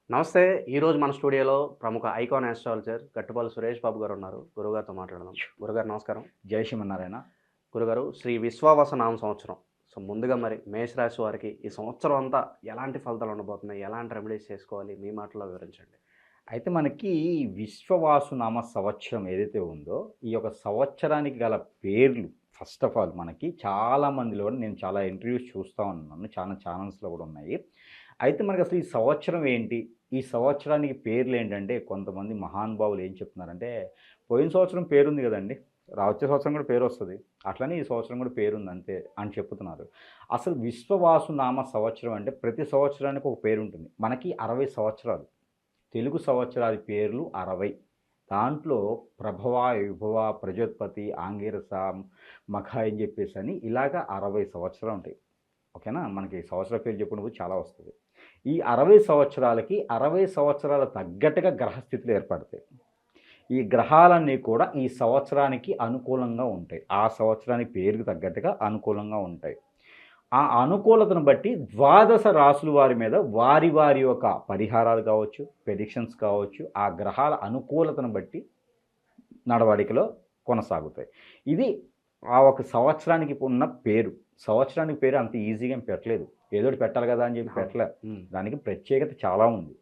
నమస్తే. ఈరోజు మన స్టూడియోలో ప్రముఖ ఐకాన్ ఆస్ట్రాలజర్ గట్టుపల్లి సురేష్ బాబు గారు ఉన్నారు. గురుగారితో మాట్లాడదాం. గురుగారు నమస్కారం. జై శ్రీమన్నారాయణ. గురుగారు, శ్రీ విశ్వావస నామ సంవత్సరం. ముందుగా మరి మేషరాశి వారికి ఈ సంవత్సరం అంతా ఎలాంటి ఫలితాలు ఉండబోతున్నాయి, ఎలాంటి రెమెడీస్ చేసుకోవాలి, మీ మాటలో వివరించండి. అయితే మనకి విశ్వవాసునామ సంవత్సరం ఏదైతే ఉందో, ఈ యొక్క సంవత్సరానికి గల పేర్లు ఫస్ట్ ఆఫ్ ఆల్ మనకి చాలామందిలో నేను చాలా ఇంటర్వ్యూస్ చూస్తూ ఉన్నాను, చాలా ఛానల్స్లో కూడా ఉన్నాయి. అయితే మనకి అసలు ఈ సంవత్సరం ఏంటి, ఈ సంవత్సరానికి పేర్లు ఏంటంటే, కొంతమంది మహానుభావులు ఏం చెప్తున్నారంటే, పోయిన సంవత్సరం పేరుంది కదండి, వచ్చే సంవత్సరం కూడా పేరు వస్తుంది, అట్లనే ఈ సంవత్సరం కూడా పేరుంది అంతే అని చెప్తున్నారు. అసలు విశ్వవాసునామ సంవత్సరం అంటే ప్రతి సంవత్సరానికి ఒక పేరు ఉంటుంది. మనకి 60 సంవత్సరాలు, తెలుగు సంవత్సరాల పేర్లు 60. దాంట్లో ప్రభవ, విభవ, ప్రజోత్పత్తి, ఆంగిరస, మఖ అని చెప్పేసి అని ఇలాగా 60 సంవత్సరాలు ఉంటాయి. ఓకేనా, మనకి సంవత్సరాల పేరు చెప్పినప్పుడు చాలా వస్తుంది. ఈ 60 సంవత్సరాలకి 60 సంవత్సరాల తగ్గట్టుగా గ్రహస్థితులు ఏర్పడతాయి. ఈ గ్రహాలన్నీ కూడా ఈ సంవత్సరానికి అనుకూలంగా ఉంటాయి, ఆ సంవత్సరానికి పేరుకు తగ్గట్టుగా అనుకూలంగా ఉంటాయి. ఆ అనుకూలతను బట్టి 12 రాసుల వారి మీద వారి వారి యొక్క పరిహారాలు కావచ్చు, ప్రెడిక్షన్స్ కావచ్చు, ఆ గ్రహాల అనుకూలతను బట్టి నడవడికలో కొనసాగుతాయి. ఇది ఆ ఒక సంవత్సరానికి ఉన్న పేరు. సంవత్సరానికి పేరు అంత ఈజీగా పెట్టలేదు, ఏదోటి పెట్టాలి కదా అని చెప్పి పెట్టలే. దానికి ప్రత్యేకత చాలా ఉంది.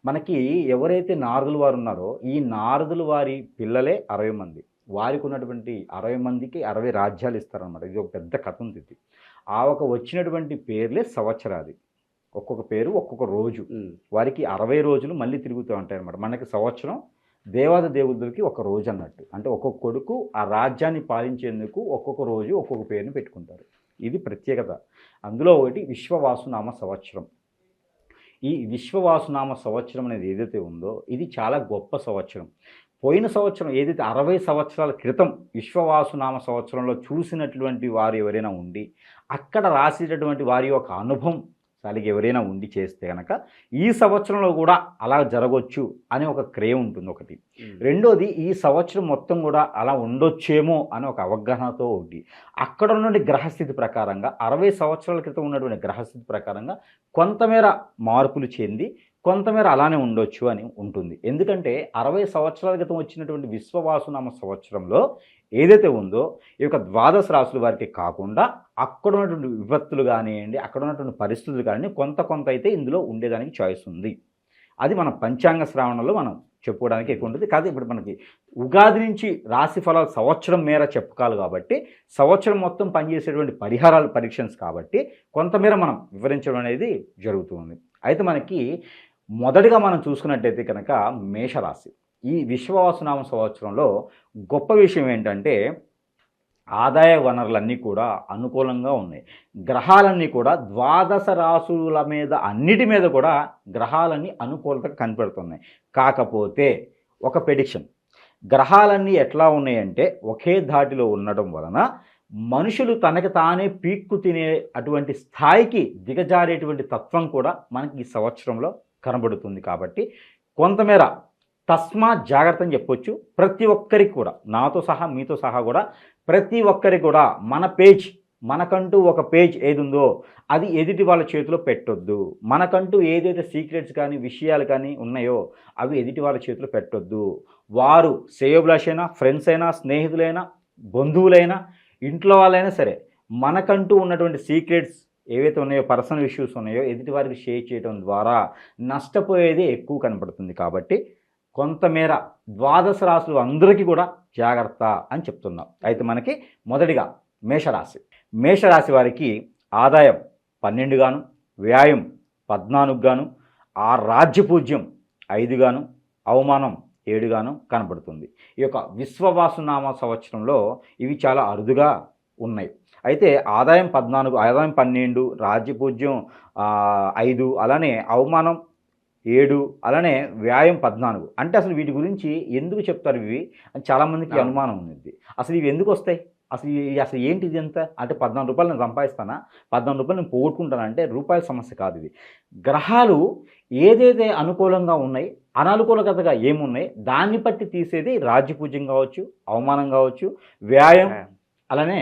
మనకి ఎవరైతే నారదులు వారు ఉన్నారో, ఈ నారదులు వారి పిల్లలే 60 మంది. వారికి ఉన్నటువంటి 60 మందికి 60 రాజ్యాలు ఇస్తారనమాట. ఇది ఒక పెద్ద కథ ఉంది. ఇది ఆ ఒక వచ్చినటువంటి పేర్లే సంవత్సరాది. ఒక్కొక్క పేరు ఒక్కొక్క రోజు, వారికి 60 రోజులు మళ్ళీ తిరుగుతూ ఉంటాయి అనమాట. మనకి సంవత్సరం దేవాద దేవుళ్ళకి ఒక రోజు అన్నట్టు. అంటే ఒక్కొక్క కొడుకు ఆ రాజ్యాన్ని పాలించేందుకు ఒక్కొక్క రోజు ఒక్కొక్క పేరుని పెట్టుకుంటారు. ఇది ప్రత్యేకత. అందులో ఒకటి విశ్వవాసునామ సంవత్సరం. ఈ విశ్వవాసునామ సంవత్సరం అనేది ఏదైతే ఉందో, ఇది చాలా గొప్ప సంవత్సరం. పోయిన సంవత్సరం ఏదైతే 60 సంవత్సరాల క్రితం విశ్వవాసునామ సంవత్సరంలో చూసినటువంటి వారు ఎవరైనా ఉండి, అక్కడ రాసేటటువంటి వారి యొక్క అనుభవం సరిగ్గా ఎవరైనా ఉండి చేస్తే కనుక ఈ సంవత్సరంలో కూడా అలా జరగవచ్చు అనే ఒక క్రేవ్ ఉంటుంది ఒకటి. రెండోది, ఈ సంవత్సరం మొత్తం కూడా అలా ఉండొచ్చేమో అనే ఒక అవగాహనతో ఒకటి. అక్కడ ఉన్నటువంటి గ్రహస్థితి ప్రకారంగా 60 సంవత్సరాల క్రితం ఉన్నటువంటి గ్రహస్థితి ప్రకారంగా కొంతమేర మార్పులు చెంది కొంతమేర అలానే ఉండొచ్చు అని ఉంటుంది. ఎందుకంటే 60 సంవత్సరాల క్రితం వచ్చినటువంటి విశ్వవాసునామ సంవత్సరంలో ఏదైతే ఉందో, ఈ యొక్క 12 రాసుల వారికి కాకుండా అక్కడ ఉన్నటువంటి విపత్తులు కానివ్వండి, అక్కడ ఉన్నటువంటి పరిస్థితులు కానీ కొంత అయితే ఇందులో ఉండేదానికి చాయిస్ ఉంది. అది మన పంచాంగ శ్రావణంలో మనం చెప్పుకోవడానికి ఎక్కువ ఉంటుంది. కాదు, ఇప్పుడు మనకి ఉగాది నుంచి రాశి ఫలాలు సంవత్సరం మేర చెప్పుకోవాలి కాబట్టి, సంవత్సరం మొత్తం పనిచేసేటువంటి పరిహారాలు పరీక్షన్స్ కాబట్టి కొంతమేర మనం వివరించడం అనేది జరుగుతుంది. అయితే మనకి మొదటిగా మనం చూసుకున్నట్టయితే కనుక మేషరాశి. ఈ విశ్వవాసునామ సంవత్సరంలో గొప్ప విషయం ఏంటంటే, ఆదాయ వనరులన్నీ కూడా అనుకూలంగా ఉన్నాయి. గ్రహాలన్నీ కూడా 12 రాసుల మీద అన్నిటి మీద కూడా గ్రహాలన్నీ అనుకూలతగా కనపడుతున్నాయి. కాకపోతే ఒక ప్రెడిక్షన్, గ్రహాలన్నీ ఎట్లా ఉన్నాయంటే ఒకే ధాటిలో ఉండడం వలన మనుషులు తనకి తానే పీక్కు తినే అటువంటి స్థాయికి దిగజారేటువంటి తత్వం కూడా మనకి ఈ సంవత్సరంలో కనబడుతుంది. కాబట్టి కొంతమేర తస్మాత్ జాగ్రత్త అని చెప్పొచ్చు. ప్రతి ఒక్కరికి కూడా, నాతో సహా మీతో సహా కూడా ప్రతి ఒక్కరికి కూడా మన పేజ్, మనకంటూ ఒక పేజ్ ఏది ఉందో అది ఎదుటి వాళ్ళ చేతిలో పెట్టొద్దు. మనకంటూ ఏదైతే సీక్రెట్స్ కానీ విషయాలు కానీ ఉన్నాయో అవి ఎదుటి వాళ్ళ చేతిలో పెట్టొద్దు. వారు శ్రేయోభిలాషైనా, ఫ్రెండ్స్ అయినా, స్నేహితులైనా, బంధువులైనా, ఇంట్లో వాళ్ళైనా సరే, మనకంటూ ఉన్నటువంటి సీక్రెట్స్ ఏవైతే ఉన్నాయో, పర్సనల్ ఇష్యూస్ ఉన్నాయో ఎదుటి వారికి షేర్ చేయడం ద్వారా నష్టపోయేది ఎక్కువ కనపడుతుంది. కాబట్టి కొంతమేర 12 రాశులు అందరికీ కూడా జాగ్రత్త అని చెప్తున్నాం. అయితే మనకి మొదటిగా మేషరాశి. మేషరాశి వారికి ఆదాయం 12 గాను, వ్యాయం 14 గాను, ఆ రాజ్యపూజ్యం 5 గాను, అవమానం 7 గాను కనబడుతుంది. ఈ యొక్క విశ్వవాసునామ సంవత్సరంలో ఇవి చాలా అరుదుగా ఉన్నాయి. అయితే ఆదాయం 14, ఆదాయం 12, రాజ్యపూజ్యం 5, అలానే అవమానం 7, అలానే వ్యాయం 14. అంటే అసలు వీటి గురించి ఎందుకు చెప్తారు ఇవి అని చాలామందికి అనుమానం ఉంది. అసలు ఇవి ఎందుకు వస్తాయి, అసలు ఏంటి ఇది ఎంత అంటే, 14 రూపాయలు నేను సంపాదిస్తానా, 14 రూపాయలు నేను పోగొట్టుకుంటానా అంటే రూపాయల సమస్య కాదు ఇది. గ్రహాలు ఏదైతే అనుకూలంగా ఉన్నాయి, అననుకూలతగా ఏమున్నాయి దాన్ని బట్టి తీసేది రాజ్యపూజ్యం కావచ్చు, అవమానం కావచ్చు, వ్యాయం, అలానే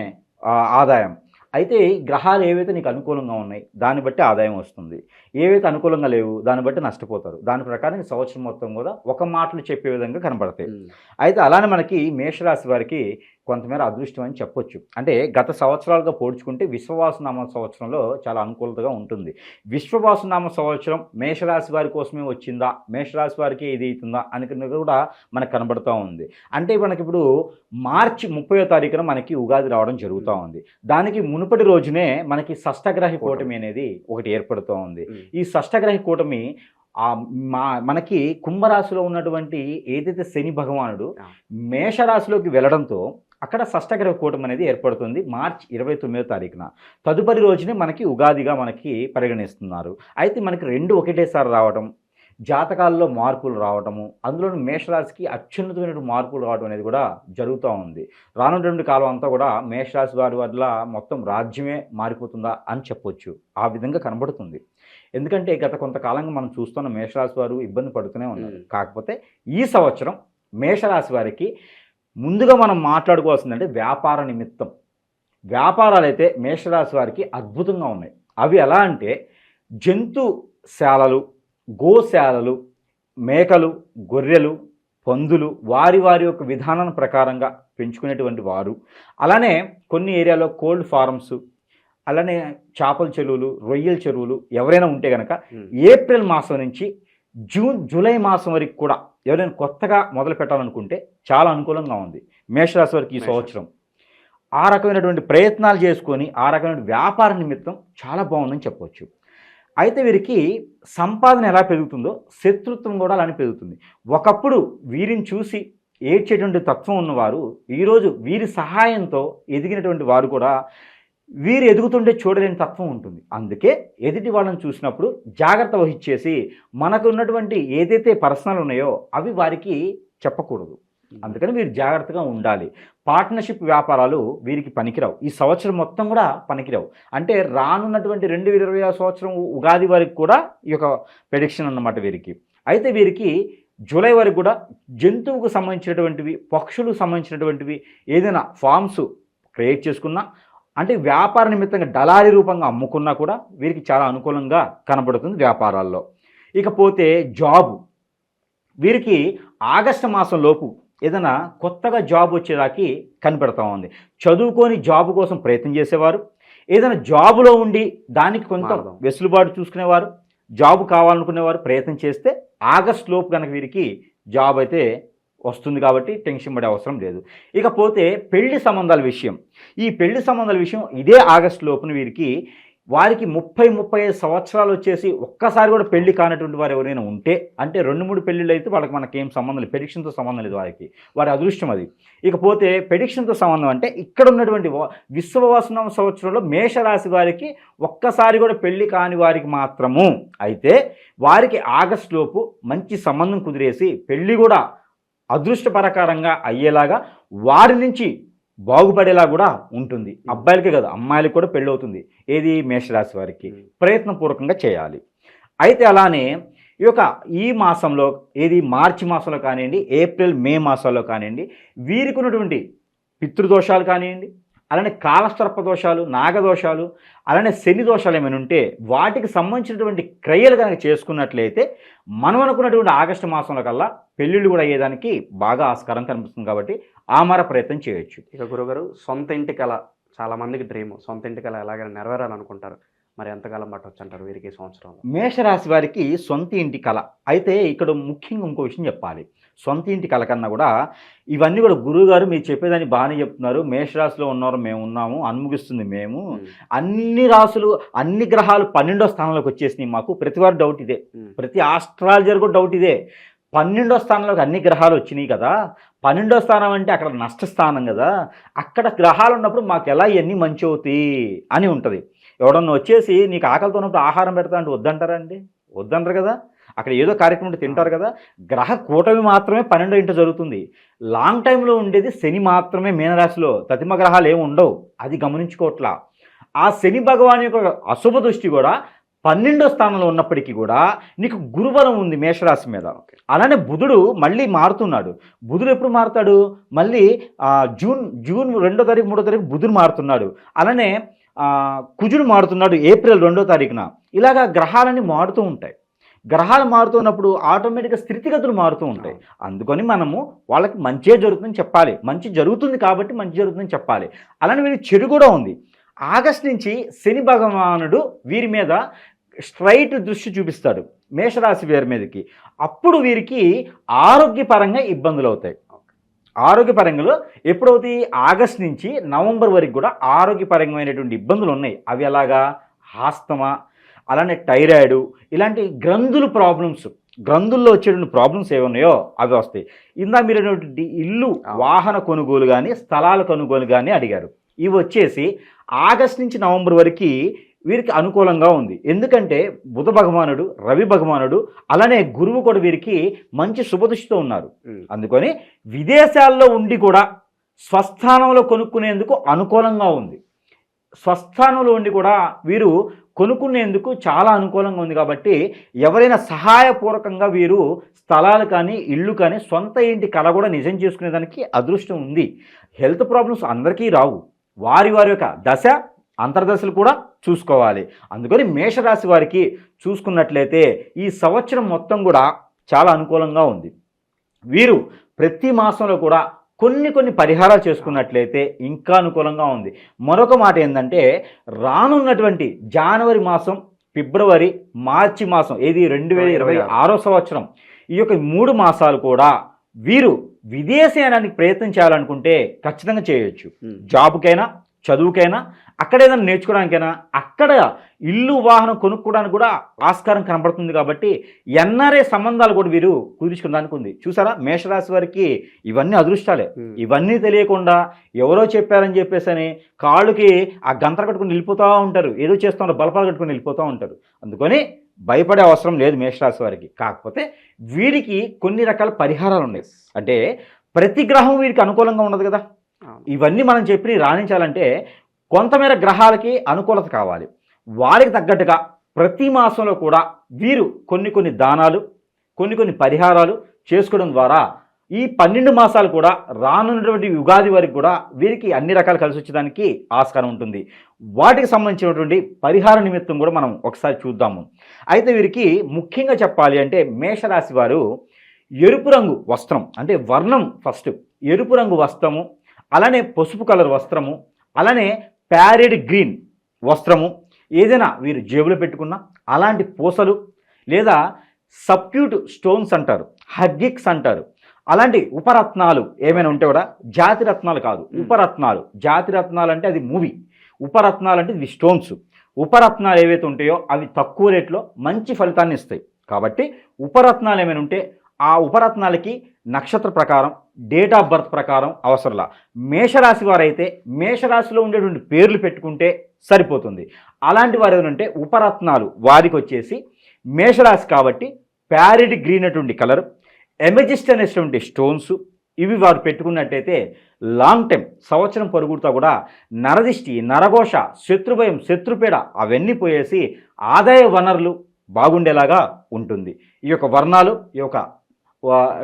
ఆదాయం. అయితే గ్రహాలు ఏవైతే నీకు అనుకూలంగా ఉన్నాయి దాన్ని బట్టి ఆదాయం వస్తుంది, ఏవైతే అనుకూలంగా లేవు దాన్ని బట్టి నష్టపోతారు. దాని ప్రకారం ఈ సంవత్సరం మొత్తం కూడా ఒక మాటలు చెప్పే విధంగా కనబడతాయి. అయితే అలానే మనకి మేషరాశి వారికి కొంతమేర అదృష్టం అని చెప్పొచ్చు. అంటే గత సంవత్సరాలతో పోల్చుకుంటే విశ్వవాసునామ సంవత్సరంలో చాలా అనుకూలతగా ఉంటుంది. విశ్వవాసునామ సంవత్సరం మేషరాశి వారి కోసమే వచ్చిందా, మేషరాశి వారికి ఇది అవుతుందా అని కూడా మనకు కనబడుతూ ఉంది. అంటే మనకి ఇప్పుడు మార్చి 30వ తారీఖున మనకి ఉగాది రావడం జరుగుతూ ఉంది. దానికి మునుపటి రోజునే మనకి షష్టగ్రహ కూటమి అనేది ఒకటి ఏర్పడుతూ ఉంది. ఈ షష్టగ్రహ కూటమి మనకి కుంభరాశిలో ఉన్నటువంటి ఏదైతే శని భగవానుడు మేషరాశిలోకి వెళ్ళడంతో అక్కడ షష్టగ్రహ కూటమి అనేది ఏర్పడుతుంది మార్చి 29వ తారీఖున. తదుపరి రోజునే మనకి ఉగాదిగా మనకి పరిగణిస్తున్నారు. అయితే మనకి రెండు ఒకటేసారి రావడం, జాతకాల్లో మార్పులు రావటము, అందులోని మేషరాశికి అత్యున్నతమైన మార్పులు రావడం అనేది కూడా జరుగుతూ ఉంది. రానున్నటువంటి కాలం అంతా కూడా మేషరాశి వారి వల్ల మొత్తం రాజ్యమే మారిపోతుందా అని చెప్పొచ్చు. ఆ విధంగా కనబడుతుంది. ఎందుకంటే గత కొంతకాలంగా మనం చూస్తున్న మేషరాశి వారు ఇబ్బంది పడుతూనే ఉన్నారు. కాకపోతే ఈ సంవత్సరం మేషరాశి వారికి ముందుగా మనం మాట్లాడుకోవాల్సిందంటే వ్యాపార నిమిత్తం. వ్యాపారాలు అయితే మేషరాశి వారికి అద్భుతంగా ఉన్నాయి. అవి ఎలా అంటే జంతుశాలలు, గోశాలలు, మేకలు, గొర్రెలు, పందులు వారి వారి యొక్క విధానం ప్రకారంగా పెంచుకునేటువంటి వారు, అలానే కొన్ని ఏరియాలో కోల్డ్ ఫార్మ్స్, అలానే చేపల చెరువులు, రొయ్యల చెరువులు ఎవరైనా ఉంటే కనుక ఏప్రిల్ మాసం నుంచి జూలై మాసం వరకు కూడా ఎవరైనా కొత్తగా మొదలు పెట్టాలనుకుంటే చాలా అనుకూలంగా ఉంది మేషరాశి వారికి ఈ సంవత్సరం. ఆ రకమైనటువంటి ప్రయత్నాలు చేసుకొని ఆ రకమైన వ్యాపార నిమిత్తం చాలా బాగుందని చెప్పవచ్చు. అయితే వీరికి సంపాదన ఎలా పెరుగుతుందో శత్రుత్వం కూడా అలానే పెరుగుతుంది. ఒకప్పుడు వీరిని చూసి ఏడ్చేటువంటి తత్వం ఉన్నవారు ఈరోజు వీరి సహాయంతో ఎదిగినటువంటి వారు కూడా వీరు ఎదుగుతుంటే చూడలేని తత్వం ఉంటుంది. అందుకే ఎదుటి వాళ్ళని చూసినప్పుడు జాగ్రత్త వహించేసి మనకు ఉన్నటువంటి ఏదైతే పర్సనల్ ఉన్నాయో అవి వారికి చెప్పకూడదు. అందుకని వీరు జాగ్రత్తగా ఉండాలి. పార్ట్నర్షిప్ వ్యాపారాలు వీరికి పనికిరావు. ఈ సంవత్సరం మొత్తం కూడా పనికిరావు. అంటే రానున్నటువంటి 2026 సంవత్సరం ఉగాది వరకు కూడా ఈ యొక్క ప్రెడిక్షన్ అన్నమాట వీరికి. అయితే వీరికి జూలై వరకు కూడా జంతువుకు సంబంధించినటువంటివి, పక్షులకు సంబంధించినటువంటివి ఏదైనా ఫార్మ్స్ క్రియేట్ చేసుకున్నా, అంటే వ్యాపార నిమిత్తంగా దళారీ రూపంగా అమ్ముకున్నా కూడా వీరికి చాలా అనుకూలంగా కనబడుతుంది వ్యాపారాల్లో. ఇకపోతే జాబు, వీరికి ఆగస్టు మాసం లోపు ఏదైనా కొత్తగా జాబ్ వచ్చేదానికి కనిపెడతా ఉంది. చదువుకొని జాబు కోసం ప్రయత్నం చేసేవారు, ఏదైనా జాబులో ఉండి దానికి కొంత వెసులుబాటు చూసుకునేవారు, జాబు కావాలనుకునేవారు ప్రయత్నం చేస్తే ఆగస్టు లోపు కనుక వీరికి జాబ్ అయితే వస్తుంది. కాబట్టి టెన్షన్ పడే అవసరం లేదు. ఇకపోతే పెళ్లి సంబంధాల విషయం, ఈ పెళ్లి సంబంధాల విషయం ఇదే ఆగస్టు లోపున వారికి 30-35 సంవత్సరాలు వచ్చేసి ఒక్కసారి కూడా పెళ్లి కానటువంటి వారు ఎవరైనా ఉంటే, అంటే 2-3 పెళ్లిళ్ళు అయితే వాళ్ళకి మనకేం సంబంధం లేదు, ప్రెడిక్షన్తో సంబంధం లేదు, వారి అదృష్టం అది. ఇకపోతే ప్రెడిక్షన్తో సంబంధం అంటే ఇక్కడ ఉన్నటువంటి విశ్వవాసునామ సంవత్సరంలో మేషరాశి వారికి ఒక్కసారి కూడా పెళ్లి కాని వారికి మాత్రము. అయితే వారికి ఆగస్టు లోపు మంచి సంబంధం కుదిరేసి పెళ్లి కూడా అదృష్టపరకారంగా అయ్యేలాగా వారి నుంచి బాగుపడేలా కూడా ఉంటుంది. అబ్బాయిలకే కదా అమ్మాయిలకు కూడా పెళ్ళి అవుతుంది. ఏది మేషరాశి వారికి ప్రయత్నపూర్వకంగా చేయాలి. అయితే అలానే ఈ మాసంలో ఏది మార్చి మాసంలో కానివ్వండి, ఏప్రిల్ మే మాసాల్లో కానివ్వండి, వీరికి ఉన్నటువంటి పితృదోషాలు కానివ్వండి, అలానే కాలసర్ప దోషాలు, నాగదోషాలు, అలానే శని దోషాలు ఏమైనా ఉంటే వాటికి సంబంధించినటువంటి క్రియలు కనుక చేసుకున్నట్లయితే మనం అనుకున్నటువంటి ఆగస్టు మాసంలో కల్లా పెళ్ళిళ్ళు కూడా అయ్యేదానికి బాగా ఆస్కారం కనిపిస్తుంది. కాబట్టి ఆమర ప్రయత్నం చేయొచ్చు. ఇక గురుగారు, సొంత ఇంటి కళ చాలామందికి డ్రీమ్, సొంత ఇంటి కళ ఎలాగైనా నెరవేరాలనుకుంటారు. మరి ఎంతకాలం పట్టవచ్చు అంటారు వీరికి ఈ సంవత్సరంలో? మేషరాశి వారికి సొంత ఇంటి కళ. అయితే ఇక్కడ ముఖ్యంగా ఇంకో విషయం చెప్పాలి. సొంత ఇంటి కళ కన్నా కూడా ఇవన్నీ కూడా గురువుగారు మీరు చెప్పేదాన్ని బాగానే చెప్తున్నారు, మేషరాశిలో ఉన్నవారు మేము ఉన్నాము, అనుముగిస్తుంది మేము, అన్ని రాసులు అన్ని గ్రహాలు 12వ స్థానంలోకి వచ్చేసినాయి. మాకు ప్రతివారు డౌట్ ఇదే, ప్రతి ఆస్ట్రాలజర్ కూడా డౌట్ ఇదే. 12వ స్థానంలోకి అన్ని గ్రహాలు వచ్చినాయి కదా, 12వ స్థానం అంటే అక్కడ నష్టస్థానం కదా, అక్కడ గ్రహాలు ఉన్నప్పుడు మాకు ఎలా ఇవన్నీ మంచి అవుతాయి అని ఉంటుంది. ఎవడన్నా వచ్చేసి నీకు ఆకలితో ఉన్నప్పుడు ఆహారం పెడతా అంటే వద్దంటారా? వద్దంటారు కదా. అక్కడ ఏదో కార్యక్రమం తింటారు కదా. గ్రహ కూటమి మాత్రమే 12వ ఇంట జరుగుతుంది. లాంగ్ టైంలో ఉండేది శని మాత్రమే మీనరాశిలో, తతిమ గ్రహాలు ఏమి ఉండవు. అది గమనించుకోవట్లా. ఆ శని భగవాన్ యొక్క అశుభ దృష్టి కూడా 12వ స్థానంలో ఉన్నప్పటికీ కూడా నీకు గురుబలం ఉంది మేషరాశి మీద. అలానే బుధుడు మళ్ళీ మారుతున్నాడు. బుధుడు ఎప్పుడు మారుతాడు? మళ్ళీ జూన్ 2వ తారీఖు 3వ తారీఖు బుధుడు మారుతున్నాడు. అలానే కుజుడు మారుతున్నాడు ఏప్రిల్ 2వ తారీఖున. ఇలాగా గ్రహాలన్నీ మారుతూ ఉంటాయి. గ్రహాలు మారుతున్నప్పుడు ఆటోమేటిక్గా స్థితిగతులు మారుతూ ఉంటాయి. అందుకని మనము వాళ్ళకి మంచే జరుగుతుందని చెప్పాలి, మంచి జరుగుతుంది కాబట్టి మంచి జరుగుతుందని చెప్పాలి. అలానే వీరికి చెడు కూడా ఉంది. ఆగస్టు నుంచి శని భగవానుడు వీరి మీద స్ట్రైట్ దృష్టి చూపిస్తాడు మేషరాశి వారి మీదకి. అప్పుడు వీరికి ఆరోగ్యపరంగా ఇబ్బందులు అవుతాయి. ఆరోగ్యపరంగా ఎప్పుడవుతాయి? ఆగస్ట్ నుంచి నవంబర్ వరకు కూడా ఆరోగ్యపరమైనటువంటి ఇబ్బందులు ఉన్నాయి. అవి ఎలాగా? ఆస్తమా, అలానే థైరాయిడ్, ఇలాంటి గ్రంథుల ప్రాబ్లమ్స్, గ్రంథుల్లో వచ్చేటువంటి ప్రాబ్లమ్స్ ఏమున్నాయో అవి వస్తాయి. ఇందా మీరు ఇల్లు వాహన కొనుగోలు కానీ స్థలాల కొనుగోలు కానీ అడిగారు. ఇవి వచ్చేసి ఆగస్ట్ నుంచి నవంబర్ వరకు వీరికి అనుకూలంగా ఉంది. ఎందుకంటే బుధ భగవానుడు, రవి భగవానుడు, అలానే గురువు కూడా వీరికి మంచి శుభదృష్టితో ఉన్నారు. అందుకని విదేశాల్లో ఉండి కూడా స్వస్థానంలో కొనుక్కునేందుకు అనుకూలంగా ఉంది. స్వస్థానంలో ఉండి కూడా వీరు కొనుక్కునేందుకు చాలా అనుకూలంగా ఉంది. కాబట్టి ఎవరైనా సహాయపూర్వకంగా వీరు స్థలాలు కానీ ఇళ్ళు కానీ సొంత ఇంటి కళ కూడా నిజం చేసుకునేదానికి అదృష్టం ఉంది. హెల్త్ ప్రాబ్లమ్స్ అందరికీ రావు. వారి వారి యొక్క దశ అంతర్దశలు కూడా చూసుకోవాలి. అందుకని మేషరాశి వారికి చూసుకున్నట్లయితే ఈ సంవత్సరం మొత్తం కూడా చాలా అనుకూలంగా ఉంది. వీరు ప్రతి మాసంలో కూడా కొన్ని పరిహారాలు చేసుకున్నట్లయితే ఇంకా అనుకూలంగా ఉంది. మరొక మాట ఏంటంటే రానున్నటువంటి జనవరి మాసం, ఫిబ్రవరి, మార్చి మాసం, ఇది 2026 సంవత్సరం, ఈ యొక్క 3 మాసాలు కూడా వీరు విదేశయానానికి ప్రయత్నం చేయాలనుకుంటే ఖచ్చితంగా చేయొచ్చు. జాబుకైనా, చదువుకైనా, అక్కడ ఏదైనా నేర్చుకోవడానికైనా, అక్కడ ఇల్లు వాహనం కొనుక్కోవడానికి కూడా ఆస్కారం కనబడుతుంది. కాబట్టి ఎన్ఆర్ఐ సంబంధాలు కూడా వీరు కుదుర్చుకోవడానికి ఉంది. చూసారా, మేషరాశి వారికి ఇవన్నీ అదృష్టాలే. ఇవన్నీ తెలియకుండా ఎవరో చెప్పారని చెప్పేసి కాళ్ళకి ఆ గంతలు కట్టుకుని వెళ్ళిపోతూ ఉంటారు, ఏదో చేస్తూ ఉంటారు, బలపాలు కట్టుకుని వెళ్ళిపోతూ ఉంటారు. అందుకని భయపడే అవసరం లేదు మేషరాశి వారికి. కాకపోతే వీరికి కొన్ని రకాల పరిహారాలు ఉన్నాయి. అంటే ప్రతి గ్రహం వీరికి అనుకూలంగా ఉండదు కదా. ఇవన్నీ మనం చెప్పి రాణించాలంటే కొంతమేర గ్రహాలకి అనుకూలత కావాలి. వారికి తగ్గట్టుగా ప్రతి మాసంలో కూడా వీరు కొన్ని దానాలు, కొన్ని పరిహారాలు చేసుకోవడం ద్వారా ఈ 12 మాసాలు కూడా రానున్నటువంటి ఉగాది వరకు కూడా వీరికి అన్ని రకాలు కలిసి వచ్చేదానికి ఆస్కారం ఉంటుంది. వాటికి సంబంధించినటువంటి పరిహార నిమిత్తం కూడా మనం ఒకసారి చూద్దాము. అయితే వీరికి ముఖ్యంగా చెప్పాలి అంటే మేషరాశి వారు ఎరుపు రంగు వస్త్రం, అంటే వర్ణం ఫస్ట్ ఎరుపు రంగు వస్త్రము, అలానే పసుపు కలర్ వస్త్రము, అలానే ప్యారెడ్ గ్రీన్ వస్త్రము, ఏదైనా వీరు జేబులో పెట్టుకున్న అలాంటి పూసలు, లేదా సబ్క్యూట్ స్టోన్స్ అంటారు, హగ్గిక్స్ అంటారు, అలాంటి ఉపరత్నాలు ఏమైనా ఉంటే కూడా, జాతి రత్నాలు కాదు ఉపరత్నాలు. జాతి రత్నాలు అంటే అది మూవీ, ఉపరత్నాలు అంటే ఇవి స్టోన్స్. ఉపరత్నాలు ఏవైతే ఉంటాయో అవి తక్కువ రేట్లో మంచి ఫలితాన్ని ఇస్తాయి. కాబట్టి ఉపరత్నాలు ఏమైనా ఉంటే ఆ ఉపరత్నాలకి నక్షత్ర ప్రకారం, డేట్ ఆఫ్ బర్త్ ప్రకారం అవసరంలా. మేషరాశి వారైతే మేషరాశిలో ఉండేటువంటి పేర్లు పెట్టుకుంటే సరిపోతుంది. అలాంటి వారు ఏమంటే ఉపరత్నాలు వారికి వచ్చేసి మేషరాశి కాబట్టి ప్యారెడ్ గ్రీన్ అటువంటి కలర్, ఎమెజిస్ట్ అనేటువంటి స్టోన్స్, ఇవి వారు పెట్టుకున్నట్టయితే లాంగ్ టైం సంవత్సరం పొరుగుతా కూడా నరదిష్టి, నరఘోష, శత్రుభయం, శత్రుపీడ అవన్నీ పోయేసి ఆదాయ వనరులు బాగుండేలాగా ఉంటుంది. ఈ యొక్క వర్ణాలు, ఈ యొక్క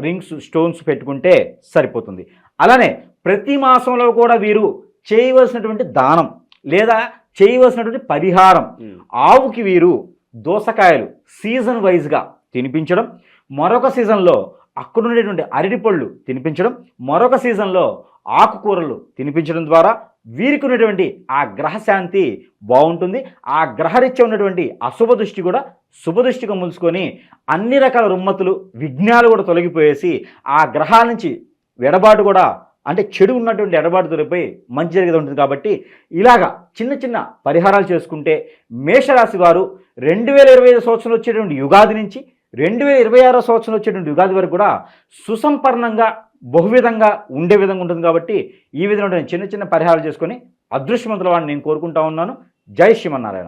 రింగ్స్, స్టోన్స్ పెట్టుకుంటే సరిపోతుంది. అలానే ప్రతి మాసంలో కూడా వీరు చేయవలసినటువంటి దానం లేదా చేయవలసినటువంటి పరిహారం, ఆవుకి వీరు దోసకాయలు సీజన్ వైజ్గా తినిపించడం, మరొక సీజన్లో అక్కడ ఉండేటువంటి అరటిపళ్ళు తినిపించడం, మరొక సీజన్లో ఆకుకూరలు తినిపించడం ద్వారా వీరికి ఉన్నటువంటి ఆ గ్రహశాంతి బాగుంటుంది. ఆ గ్రహరీత్యా ఉన్నటువంటి అశుభ దృష్టి కూడా శుభదృష్టిగా ములుచుకొని అన్ని రకాల రుమ్మతులు, విఘ్నాలు కూడా తొలగిపోయేసి ఆ గ్రహాల నుంచి ఎడబాటు కూడా, అంటే చెడు ఉన్నటువంటి ఎడబాటు తొలగిపోయి మంచి జరిగేది ఉంటుంది. కాబట్టి ఇలాగా చిన్న పరిహారాలు చేసుకుంటే మేషరాశి వారు 2025 సంవత్సరం వచ్చేటువంటి యుగాది నుంచి 2026 సంవత్సరం వచ్చేటువంటి యుగాది వరకు కూడా సుసంపన్నంగా బహువిధంగా ఉండే విధంగా ఉంటుంది. కాబట్టి ఈ విధంగా చిన్న పరిహారాలు చేసుకొని అదృష్టవంతుల వాడిని నేను కోరుకుంటా ఉన్నాను. జై శ్రీమన్నారాయణ.